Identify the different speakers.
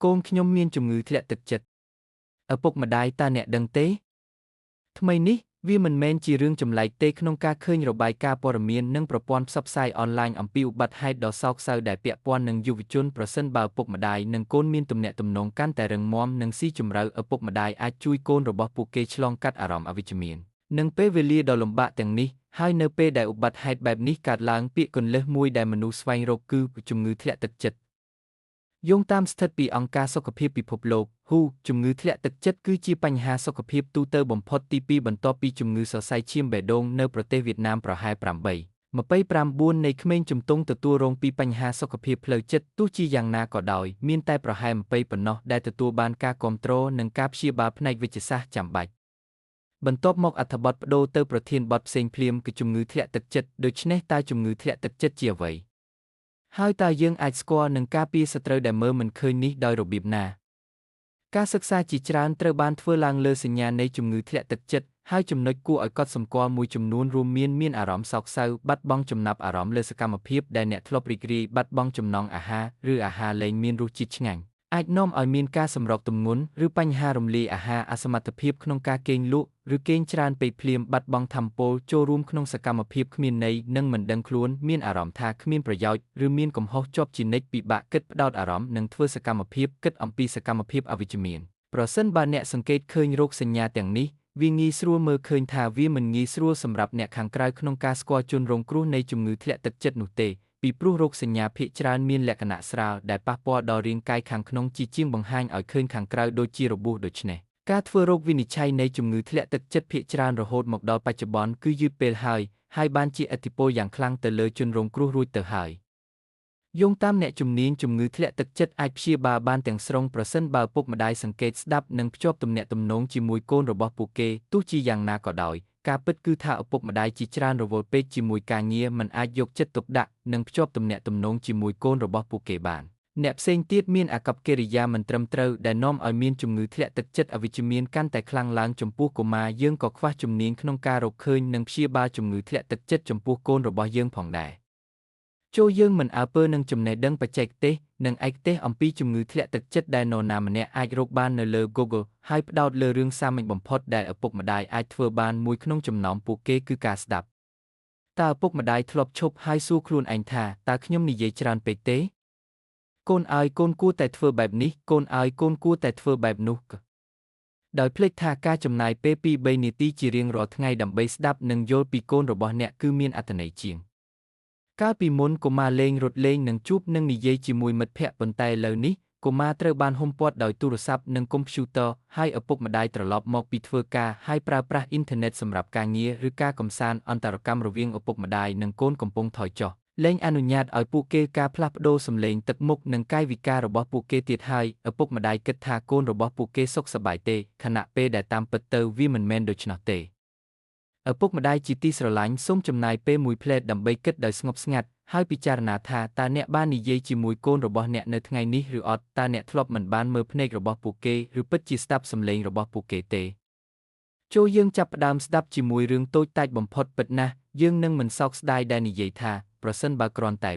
Speaker 1: កូនខ្ញុំមានជំងឺធ្លាក់ទឹកចិត្តឪពុកម្ដាយតើអ្នកដឹងទេថ្មីនេះវាមិនមែនជារឿងចម្លែកទេក្នុងការឃើញរបាយការណ៍ព័ត៌មាននិងប្រព័ន្ធផ្សព្វផ្សាយអនឡាញអំពីឧบัติហេតុដ៏សោកសៅដែលពាក់ព័ន្ធនឹងយុវជនប្រសិនបើឪពុកម្ដាយនិងកូនមានទំនាក់ទំនងកាន់តែរឹងមាំនិងស៊ីជម្រៅឪពុកម្ដាយអាចជួយកូនរបស់ពួកគេឆ្លងកាត់អារម្មណ៍អវិជ្ជមាននិងពេលវេលាដ៏លំបាកទាំងនេះហើយនៅពេលដែលឧบัติហេតុបែបនេះកើតឡើងពាក្យគន្លឹះមួយដែលមនុស្សស្វែងរកគឺជំងឺធ្លាក់ទឹកចិត្តយោងតាមស្ថិតិពីអង្គការសុខភាពពិភពលោក WHO ជំងឺធ្លាក់ទឹកចិត្តគឺជាបញ្ហាសុខភាពទូទៅបំផុតទី2បន្ទាប់ពីជំងឺសរសៃឈាមបេះដូងនៅប្រទេសវៀតណាមប្រហែល8.29នៃក្មេងជំទង់ទទួលរងពីបញ្ហាសុខភាពផ្លូវចិត្តទោះជាយ៉ាងណាក៏ដោយមានតែប្រហែល20ប៉ុណ្ណោះដែលទទួលបានការគាំទ្រនិងការព្យាបាលផ្នែកវេជ្ជសាស្ត្រចាំបាច់បន្ទាប់មកអត្ថបទបដូរទៅប្រធានបទផ្សេងភ្លាមគឺជំងឺធ្លាក់ទឹកចិត្តដូច្នេះតើជំងឺធ្លាក់ទឹកចិត្តជាអ្វីហើយតើយើងអាចស្គាល់និងការពារសត្រូវដែលមើលមិនឃើញនេះដោយរបៀបណាការសិក្សាជាច្រើនត្រូវបានធ្វើឡើងលើសញ្ញានៃជំងឺធ្លាក់ទឹកចិត្តហើយចំណុចគួរឲ្យកត់សម្គាល់មួយចំនួនរួមមានអារម្មណ៍សោកសៅបាត់បង់ចំណាប់អារម្មណ៍លើសកម្មភាពដែលអ្នកធ្លាប់រីករាយបាត់បង់ចំណង់អាហារឬអាហារលែងមានរសជាតិឆ្ងាញ់អាចនាំឲ្យមានការសម្រកទម្ងន់ឬបញ្ហារំលាយអាហារអសមត្ថភាពក្នុងការគេងលក់ឬគេងច្រើនពេកភ្លាមបាត់បង់ថាមពលចូលរួមក្នុងសកម្មភាពគ្មានន័យនិងមិនដឹងខ្លួនមានអារម្មណ៍ថាគ្មានប្រយោជន៍ឬមានកំហុសជាប់ជានិច្ចពិបាកគិតផ្ដោតអារម្មណ៍និងធ្វើសកម្មភាពគិតអំពីសកម្មភាពអវិជ្ជមានប្រសិនបើអ្នកសង្កេតឃើញរោគសញ្ញាទាំងនេះវាងាយស្រួលមើលឃើញថាវាមិនងាយស្រួលសម្រាប់អ្នកខាងក្រៅក្នុងការស្គាល់ជនរងគ្រោះនៃជំងឺធ្លាក់ទឹកចិត្តនោះទេពីព្រោះរោគសញ្ញាភាគច្រើនមានលក្ខណៈស្រាលដែលប៉ះពាល់ដល់រាងកាយខាងក្នុងជាងបង្ហាញឲ្យឃើញខាងក្រៅដូចជារបួសដូច្នេះការធ្វើរោគវិនិច្ឆ័យនៃជំងឺធ្លាក់ទឹកចិត្តភាគច្រើនរហូតមកដល់បច្ចុប្បន្នគឺយឺតពេលហើយបានជាឥទ្ធិពលយ៉ាងខ្លាំងទៅលើជនរងគ្រោះរួចទៅហើយយោងតាមអ្នកជំនាញជំងឺធ្លាក់ទឹកចិត្តអាចព្យាបាលបានទាំងស្រុងប្រសិនបើឪពុកម្ដាយសង្កេតស្ដាប់និងភ្ជាប់ទំនាក់ទំនងជាមួយកូនរបស់ពួកគេទោះជាយ៉ាងណាក៏ដោយការពិតគឺថាឪពុកម្ដាយជាច្រើនរវល់ពេកជាមួយការងារមិនអាចយកចិត្តទុកដាក់និងភ្ជាប់ទំនាក់ទំនងជាមួយកូនរបស់ពួកគេបានអ្នកផ្សេងទៀតមានអាកប្បកិរិយាមិនត្រឹមត្រូវដែលនាំឲ្យមានជំងឺធ្លាក់ទឹកចិត្តអវិជ្ជមានកាន់តែខ្លាំងឡើងចំពោះកុមារយើងក៏ខ្វះជំនាញក្នុងការរកឃើញនិងព្យាបាលជំងឺធ្លាក់ទឹកចិត្តចំពោះកូនរបស់យើងផងដែរចូលយើងមិនអើពើនឹងចំណេះដឹងបច្ចេកទេសនិងឯកទេសអំពីជំងឺធ្លាក់ទឹកចិត្តដែលនរណាម្នាក់អាចរកបាននៅលើ Google ហើយផ្ដោតលើរឿងសាមញ្ញបំផុតដែលឪពុកម្ដាយអាចធ្វើបានមួយក្នុងចំណោមពួកគេគឺការស្ដាប់តើឪពុកម្ដាយធ្លាប់ឈប់ហើយសួរខ្លួនឯងថាតើខ្ញុំនិយាយច្រើនពេកទេកូនអើយកូនគួរតែធ្វើបែបនេះកូនអើយកូនគួរតែធ្វើបែបនោះដោយភ្លេចថាការចំណាយពេល2-3នាទីជារៀងរាល់ថ្ងៃដើម្បីស្ដាប់និងយល់ពីកូនរបស់អ្នកគឺមានអត្ថន័យជាងកាលពីមុនកុមារលេងរត់លេងនិងជួបនឹងនិយាយជាមួយមិត្តភ័ក្តិប៉ុន្តែឥឡូវនេះកុមារត្រូវបានហ៊ុមព័ទ្ធដោយទូរស័ព្ទនិងកុំព្យូទ័រហើយឪពុកម្ដាយត្រឡប់មកពីធ្វើការហើយប្រើប្រាស់អ៊ីនធឺណិតសម្រាប់ការងារឬការកម្សាន្តអន្តរកម្មរវាងឪពុកម្ដាយនិងកូនកំពុងថយចុះលែងអនុញ្ញាតឲ្យពួកគេការផ្លាស់ប្ដូរសម្លេងទឹកមុខនិងកាយវិការរបស់ពួកគេទៀតហើយឪពុកម្ដាយគិតថាកូនរបស់ពួកគេសុខសប្បាយទេខណៈពេលដែលតាមពិតទៅវាមិនមែនដូច្នោះទេឪពុកម្ដាយជាទីស្រឡាញ់សូមចំណាយពេលមួយភ្លែតដើម្បីគិតដោយស្ងប់ស្ងាត់ហើយពិចារណាថាតើអ្នកបាននិយាយជាមួយកូនរបស់អ្នកនៅថ្ងៃនេះឬអត់តើអ្នកធ្លាប់មិនបានមើលភ្នែករបស់ពួកគេឬពិតជាស្ដាប់សំឡេងរបស់ពួកគេទេចូលយើងចាប់ផ្ដើមស្ដាប់ជាមួយរឿងតូចតាចបំផុតពិតណាស់យើងនឹងមិនសោកស្ដាយដែលនិយាយថាប្រសិនបើគ្រាន់តែ